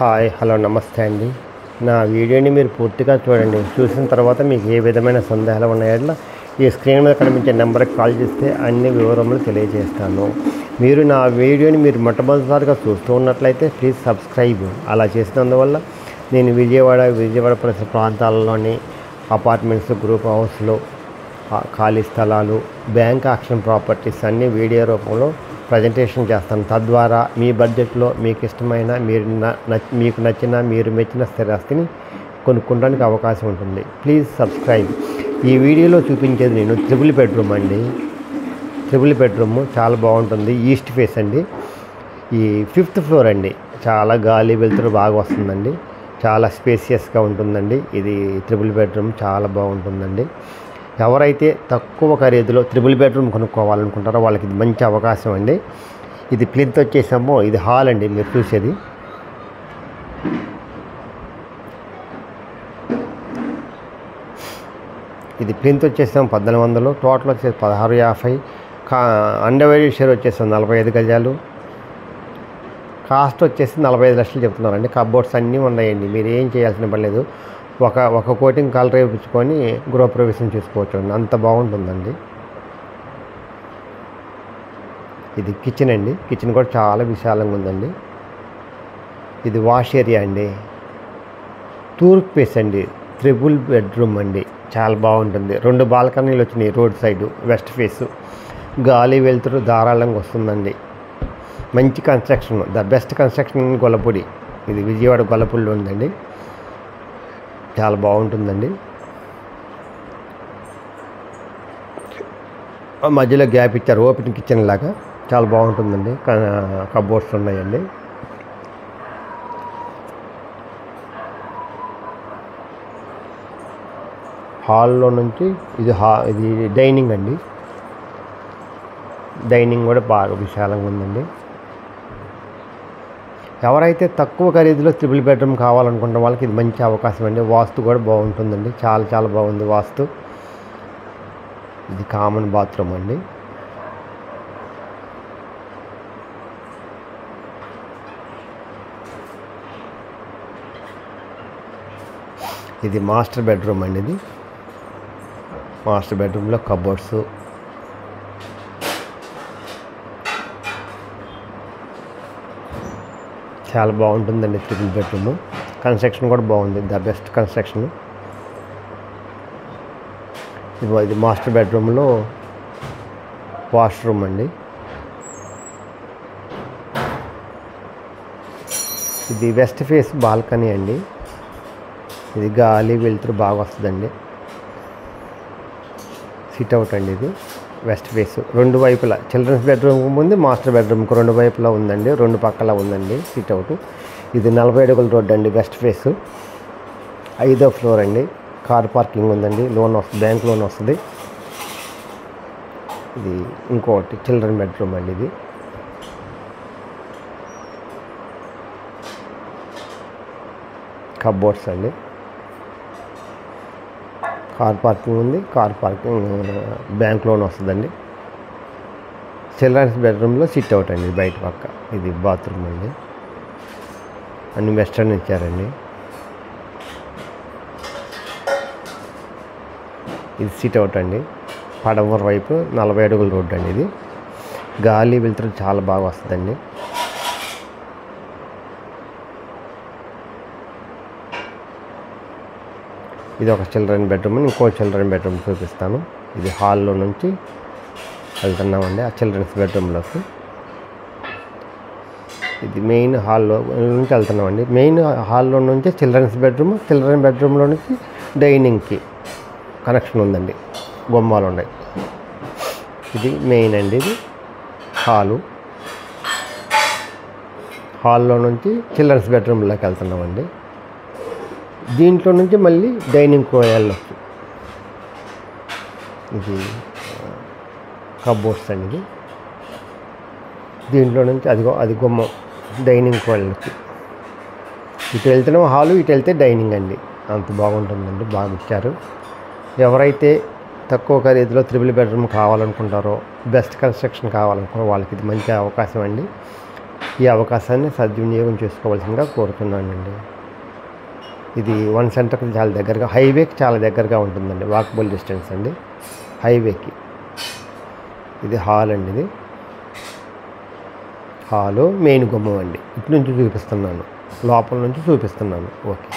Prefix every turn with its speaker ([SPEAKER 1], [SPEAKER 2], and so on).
[SPEAKER 1] Hi hello నమస్తే అండి. నా వీడియోని మీరు పూర్తిగా చూడండి. చూసిన తర్వాత మీకు ఏ విధమైన సందేహాలు ఉన్నాయో ఈ స్క్రీన్ మీద కనిపించే నెంబర్కి కాల్ చేస్తే అన్ని వివరములు తెలియజేస్తాను. మీరు నా వీడియోని మొట్టమొదటిసారిగా చూస్తూ ఉన్నట్లయితే ప్లీజ్ సబ్స్క్రైబ్. అలా చేసినందువల్ల నేను విజయవాడ పరిసర ప్రాంతాలలోని అపార్ట్మెంట్స్, గ్రూప్ హౌస్లో, ఖాళీ స్థలాలు, బ్యాంక్ ఆక్షన్ ప్రాపర్టీస్ అన్నీ వీడియో రూపంలో ప్రజెంటేషన్ చేస్తాను. తద్వారా మీ బడ్జెట్లో మీకు ఇష్టమైన మీకు నచ్చిన మీరు మెచ్చిన స్థిరాస్తిని కొనుక్కోవడానికి అవకాశం ఉంటుంది. Please subscribe. ఈ వీడియోలో చూపించేది నేను ట్రిపుల్ బెడ్రూమ్ అండి. ట్రిపుల్ బెడ్రూమ్ చాలా బాగుంటుంది. ఈస్ట్ ఫేస్ అండి. ఈ 5th ఫ్లోర్ అండి. చాలా గాలి వెలుతురు బాగా వస్తుందండి. చాలా స్పేసియస్గా ఉంటుందండి. ఇది ట్రిపుల్ బెడ్రూమ్ చాలా బాగుంటుందండి. ఎవరైతే తక్కువ ఖరీదులో ట్రిపుల్ బెడ్రూమ్ కొనుక్కోవాలనుకుంటారో వాళ్ళకి ఇది మంచి అవకాశం అండి. ఇది ప్లింత్ వచ్చేసామో ఇది హాల్ అండి. మీరు చూసేది ఇది ప్లింత్ వచ్చేసాము 1400, టోటల్ వచ్చేసి 1650. అండర్వైడెడ్ షేర్ వచ్చేసాం 45 గజాలు. కాస్ట్ వచ్చేసి 45 లక్షలు చెప్తున్నారండి. కబోర్డ్స్ అన్నీ ఉన్నాయండి. మీరు ఏం చేయాల్సిన పని లేదు. ఒక కోటింగ్ కలర్ వేయించుకొని గృహప్రవేశం చేసుకోవచ్చు అండి. అంత బాగుంటుందండి. ఇది కిచెన్ అండి. కిచెన్ కూడా చాలా విశాలంగా ఉందండి. ఇది వాష్ ఏరియా అండి. తూర్పు ఫేస్ అండి. ట్రిపుల్ బెడ్రూమ్ అండి. చాలా బాగుంటుంది. 2 బాల్కనీలు వచ్చినాయి రోడ్ సైడు. West face. గాలి వెలుతురు ధారాళంగా వస్తుందండి. మంచి construction. The best construction Gollapudi. ఇది విజయవాడ గొల్లపూడిలో ఉందండి. చాలా బాగుంటుందండి. మధ్యలో గ్యాప్ ఇచ్చారు. ఓపెన్ కిచెన్ లాగా చాలా బాగుంటుందండి. కబోర్డ్స్ ఉన్నాయండి. హాల్లో నుంచి ఇది డైనింగ్ అండి. డైనింగ్ కూడా బాగా విశాలంగా ఉందండి. ఎవరైతే తక్కువ ఖరీదులో ట్రిపుల్ బెడ్రూమ్ కావాలనుకుంటే వాళ్ళకి ఇది మంచి అవకాశం అండి. వాస్తు కూడా బాగుంటుందండి. చాలా బాగుంది వాస్తు. ఇది కామన్ బాత్రూమ్ అండి. ఇది మాస్టర్ బెడ్రూమ్ అండి. ఇది మాస్టర్ బెడ్రూమ్లో కబోర్డ్స్, చాలా బాగుంటుందండి. ట్రిపుల్ బెడ్రూమ్ కన్స్ట్రక్షన్ కూడా బాగుంది. The best construction. ఇది మాస్టర్ బెడ్రూమ్లో వాష్రూమ్ అండి. ఇది వెస్ట్ ఫేస్ బాల్కనీ అండి. ఇది గాలి వెలుతురు బాగా వస్తుందండి. సిట్అవుట్ అండి. ఇది వెస్ట్ ఫేస్. 2 వైపులా చిల్డ్రన్స్ బెడ్రూమ్ ఉంది, మాస్టర్ బెడ్రూమ్కి 2 వైపులా ఉందండి. 2 పక్కల ఉందండి సిట్అవుట్. ఇది 40 అడుగుల రోడ్డు అండి. West face. 5వ ఫ్లోర్ అండి. కార్ పార్కింగ్ ఉందండి. లోన్ వస్తుంది, బ్యాంక్ లోన్ వస్తుంది. ఇది ఇంకోటి చిల్డ్రన్ బెడ్రూమ్ అండి. ఇది కబోర్డ్స్ అండి. కార్ పార్కింగ్ ఉంది. కార్ పార్కింగ్ బ్యాంక్ లోన్ వస్తుందండి. చిల్డ్రన్స్ బెడ్రూమ్లో సిట్అవుట్ అండి బయట పక్క. ఇది బాత్రూమ్ అండి. అన్ని వెస్టర్న్ ఇచ్చారండి. ఇది సిట్అవుట్ అండి. పడమర వైపు 40 అడుగుల రోడ్డు అండి. ఇది గాలి వెలుతురు చాలా బాగా వస్తుందండి. ఇది ఒక చిల్డ్రన్ బెడ్రూమ్. ఇంకో చిల్డ్రన్ బెడ్రూమ్ చూపిస్తాను. ఇది హాల్లో నుంచి వెళ్తున్నామండి ఆ చిల్డ్రన్స్ బెడ్రూమ్లోకి. ఇది మెయిన్ హాల్లో నుంచి వెళ్తున్నామండి. మెయిన్ హాల్లో నుంచి చిల్డ్రన్స్ బెడ్రూమ్, చిల్డ్రన్ బెడ్రూమ్లో నుంచి డైనింగ్కి కనెక్షన్ ఉందండి. గుమ్మాలు ఉన్నాయి. ఇది మెయిన్ అండి. ఇది హాల్లో నుంచి చిల్డ్రన్స్ బెడ్రూమ్లోకి వెళ్తున్నామండి. దీంట్లో నుంచి మళ్ళీ డైనింగ్కి వెళ్ళొచ్చు. ఇది కబోర్డ్స్ అండి. ఇది దీంట్లో నుంచి అది గుమ్మం. డైనింగ్కి వెళ్ళొచ్చు. ఇటు వెళ్తున్నాం హాలు, ఇటు వెళ్తే డైనింగ్ అండి. అంత బాగుంటుందండి. బాగా ఇచ్చారు. ఎవరైతే తక్కువ ఖరీదులో ట్రిపుల్ బెడ్రూమ్ కావాలనుకుంటారో, బెస్ట్ కన్స్ట్రక్షన్ కావాలనుకున్నారో వాళ్ళకి ఇది మంచి అవకాశం అండి. ఈ అవకాశాన్ని సద్వినియోగం చేసుకోవాల్సిందిగా కోరుతున్నానండి. ఇది వన్ సెంటర్కి చాలా దగ్గరగా, హైవేకి చాలా దగ్గరగా ఉంటుందండి, వాకబుల్ డిస్టెన్స్ అండి హైవేకి. ఇది హాల్ అండి, ఇది హాలు మెయిన్ గుమ్మం అండి. ఇటు నుంచి చూపిస్తున్నాను, లోపల నుంచి చూపిస్తున్నాను. ఓకే.